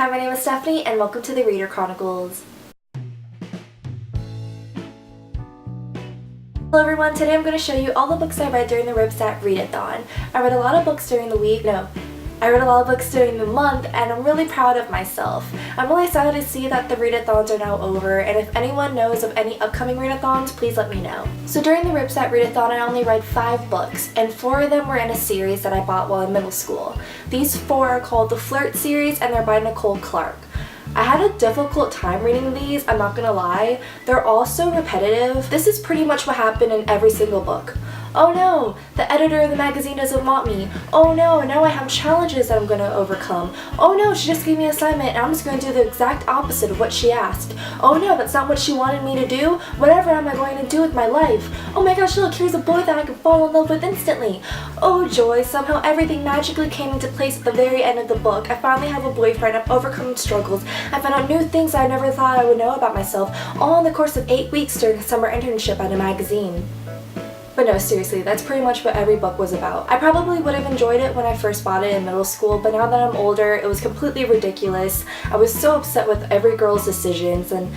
Hi, my name is Stephanie and welcome to the Reader Chronicles. Hello everyone, today I'm going to show you all the books I read during the RYBSAT readathon. I read a lot of books during the week, I read a lot of books during the month and I'm really proud of myself. I'm really excited to see that the readathons are now over, and if anyone knows of any upcoming readathons, please let me know. So during the RYBSAT readathon I only read 5 books, and 4 of them were in a series that I bought while in middle school. These 4 are called the Flirt series and they're by Nicole Clark. I had a difficult time reading these, I'm not gonna lie. They're all so repetitive. This is pretty much what happened in every single book. Oh no, the editor of the magazine doesn't want me. Oh no, now I have challenges that I'm going to overcome. Oh no, she just gave me an assignment and I'm just going to do the exact opposite of what she asked. Oh no, that's not what she wanted me to do. Whatever am I going to do with my life? Oh my gosh, look, here's a boy that I can fall in love with instantly. Oh joy, somehow everything magically came into place at the very end of the book. I finally have a boyfriend, I've overcome struggles, I found out new things I never thought I would know about myself, all in the course of 8 weeks during a summer internship at a magazine. But no, seriously, that's pretty much what every book was about. I probably would have enjoyed it when I first bought it in middle school, but now that I'm older, it was completely ridiculous. I was so upset with every girl's decisions, and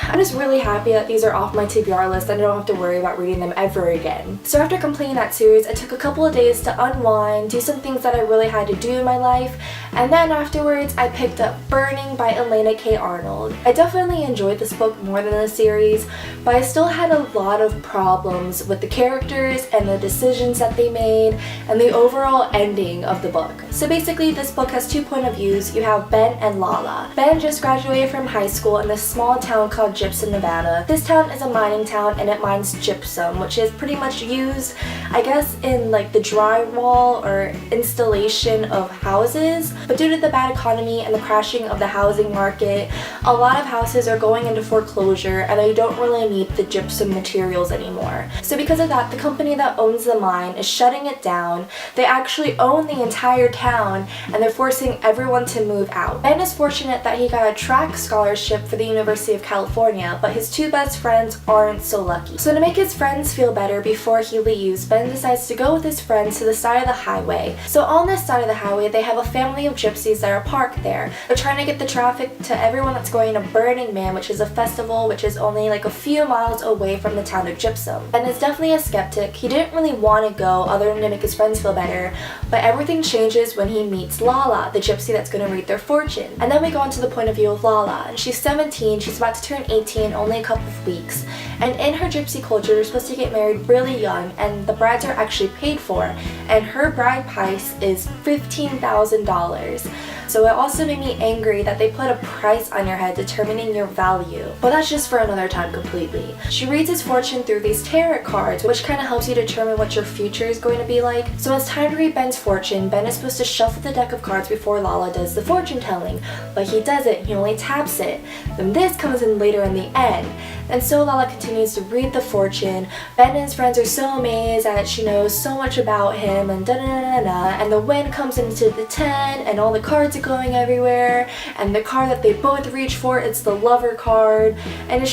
I'm just really happy that these are off my TBR list and I don't have to worry about reading them ever again. So after completing that series, I took a couple of days to unwind, do some things that I really had to do in my life, and then afterwards I picked up Burning by Elena K. Arnold. I definitely enjoyed this book more than the series, but I still had a lot of problems with the characters and the decisions that they made and the overall ending of the book. So basically this book has 2 point of views. You have Ben and Lala. Ben just graduated from high school in this small town called Gypsum, Nevada. This town is a mining town and it mines gypsum, which is pretty much used, I guess, in like the drywall or installation of houses. But due to the bad economy and the crashing of the housing market, a lot of houses are going into foreclosure and they don't really need the gypsum materials anymore. So because of that, the company that owns the mine is shutting it down. They actually own the entire town and they're forcing everyone to move out. Ben is fortunate that he got a track scholarship for the University of California, but his 2 best friends aren't so lucky. So to make his friends feel better before he leaves, Ben decides to go with his friends to the side of the highway. So on this side of the highway, they have a family of gypsies that are parked there. They're trying to get the traffic to everyone that's going to Burning Man, which is a festival which is only like a few miles away from the town of Gypsum. Ben is definitely a skeptic. He didn't really want to go other than to make his friends feel better, but everything changes when he meets Lala, the gypsy that's going to read their fortune. And then we go into the point of view of Lala, and she's 17, she's about to turn 18 in only a couple of weeks. And in her gypsy culture, they're supposed to get married really young, and the brides are actually paid for, and her bride price is $15,000. So it also made me angry that they put a price on your head determining your value. But that's just for another time completely. She reads his fortune through these tarot cards, which kind of helps you determine what your future is going to be like. So it's time to read Ben's fortune. Ben is supposed to shuffle the deck of cards before Lala does the fortune telling, but he doesn't, he only taps it. Then this comes in later in the end. And so Lala continues to read the fortune. Ben and his friends are so amazed that she knows so much about him, and da-da-da-da-da, and the wind comes into the tent and all the cards are going everywhere, and the card that they both reach for, it's the lover card, and it was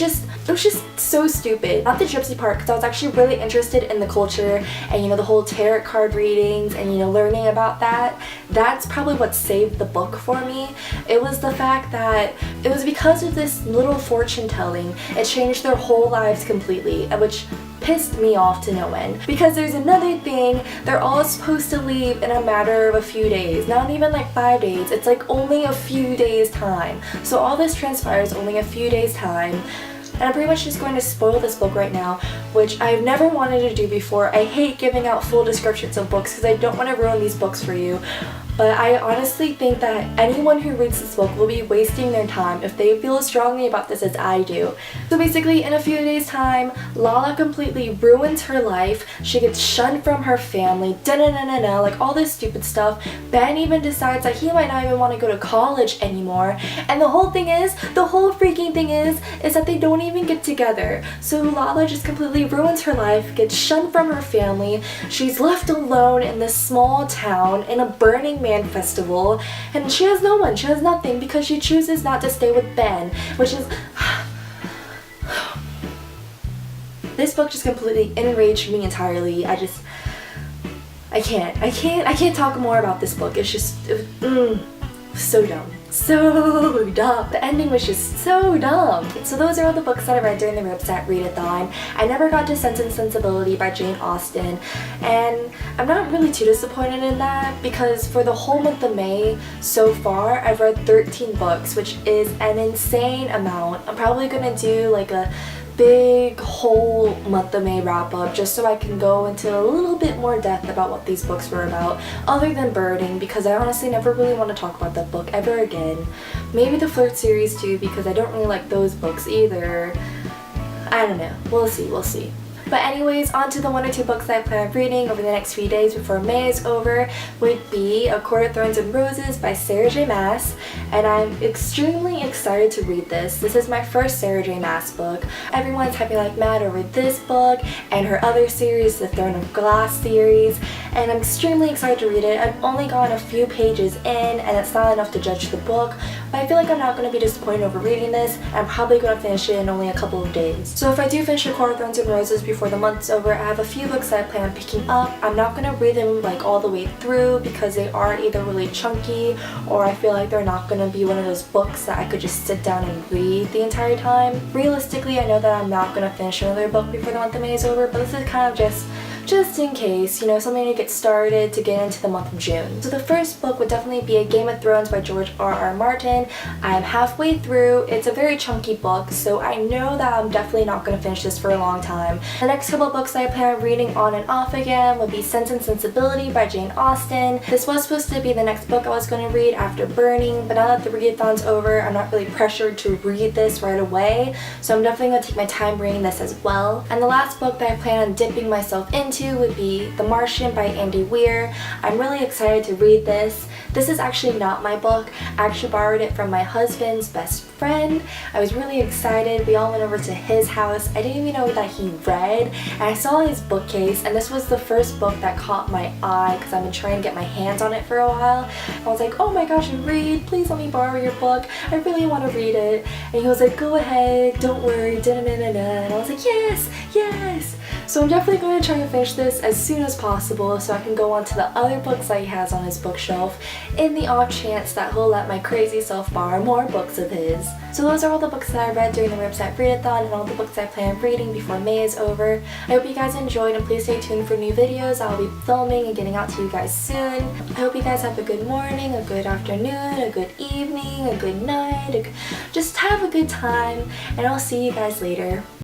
just so stupid. Not the gypsy part, because I was actually really interested in the culture and the whole tarot card readings and learning about that. That's probably what saved the book for me. It was the fact that it was because of this little fortune telling, it changed their whole lives completely, which pissed me off to no end. Because there's another thing, they're all supposed to leave in a matter of a few days. Not even like 5 days, it's like only a few days time. So all this transpires only a few days time. And I'm pretty much just going to spoil this book right now, which I've never wanted to do before. I hate giving out full descriptions of books because I don't want to ruin these books for you. But I honestly think that anyone who reads this book will be wasting their time if they feel as strongly about this as I do. So basically, in a few days' time, Lala completely ruins her life. She gets shunned from her family, da-na-na-na-na, like all this stupid stuff. Ben even decides that he might not even want to go to college anymore. And the whole freaking thing is that they don't even get together. So Lala just completely ruins her life, gets shunned from her family. She's left alone in this small town in a Burning Man festival, and she has no one, she has nothing, because she chooses not to stay with Ben, which is this book just completely enraged me entirely. I can't talk more about this book. It's just so dumb. so dumb. The ending was just so dumb. So those are all the books that I read during the RYBSAT readathon. I never got to Sense and Sensibility by Jane Austen, and I'm not really too disappointed in that because for the whole month of May so far I've read 13 books, which is an insane amount. I'm probably gonna do like a big whole month of May wrap up just so I can go into a little bit more depth about what these books were about other than Birding, because I honestly never really want to talk about that book ever again. Maybe the Flirt series too, because I don't really like those books either. I don't know. We'll see. But anyways, on to the 1 or 2 books that I plan on reading over the next few days before May is over would be A Court of Thorns and Roses by Sarah J Maas, and I'm extremely excited to read this. This is my first Sarah J Maas book. Everyone's hyping like mad over this book and her other series, the Throne of Glass series, and I'm extremely excited to read it. I've only gotten a few pages in and it's not enough to judge the book, but I feel like I'm not going to be disappointed over reading this. I'm probably going to finish it in only a couple of days. So if I do finish A Court of Thorns and Roses before the month's over, I have a few books that I plan on picking up. I'm not going to read them like all the way through because they are either really chunky or I feel like they're not going to be one of those books that I could just sit down and read the entire time. Realistically, I know that I'm not going to finish another book before the month of May is over, but this is kind of just in case, you know, something to get started to get into the month of June. So the first book would definitely be A Game of Thrones by George R.R. Martin. I'm halfway through. It's a very chunky book, so I know that I'm definitely not going to finish this for a long time. The next couple books that I plan on reading on and off again would be Sense and Sensibility by Jane Austen. This was supposed to be the next book I was going to read after Burning, but now that the readathon's over, I'm not really pressured to read this right away, so I'm definitely going to take my time reading this as well. And the last book that I plan on dipping myself into would be The Martian by Andy Weir. I'm really excited to read this. This is actually not my book. I actually borrowed it from my husband's best friend. I was really excited. We all went over to his house. I didn't even know that he read, and I saw his bookcase, and this was the first book that caught my eye because I've been trying to get my hands on it for a while. I was like, oh my gosh, you read? Please let me borrow your book. I really want to read it. And he was like, go ahead, don't worry, da-da-da-da-da. And I was like, yes. So I'm definitely going to try to finish this as soon as possible so I can go on to the other books that he has on his bookshelf in the off chance that he'll let my crazy self borrow more books of his. So those are all the books that I read during the RYBSAT readathon and all the books I plan on reading before May is over. I hope you guys enjoyed, and please stay tuned for new videos I'll be filming and getting out to you guys soon. I hope you guys have a good morning, a good afternoon, a good evening, a good night, just have a good time, and I'll see you guys later.